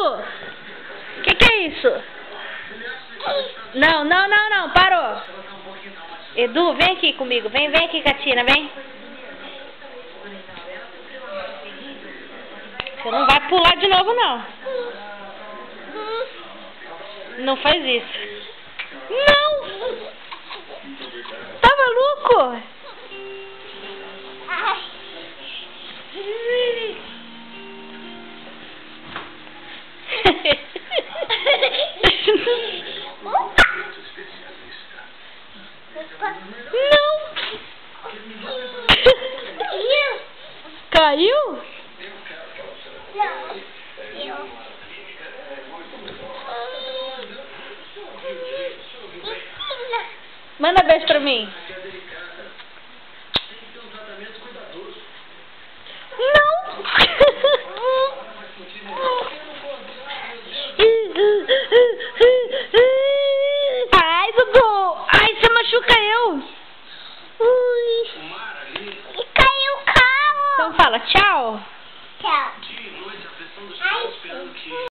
Edu! Que é isso? Não, não, não, não, parou. Edu, vem aqui comigo. Vem aqui, Catina, vem. Você não vai pular de novo, não. Não faz isso. Não! Tá maluco? Não! Caiu? Manda beijo pra mim. Não! Ai, Dudu! Ai, você machuca eu! Ui! Caiu o carro! Então fala tchau! Tchau!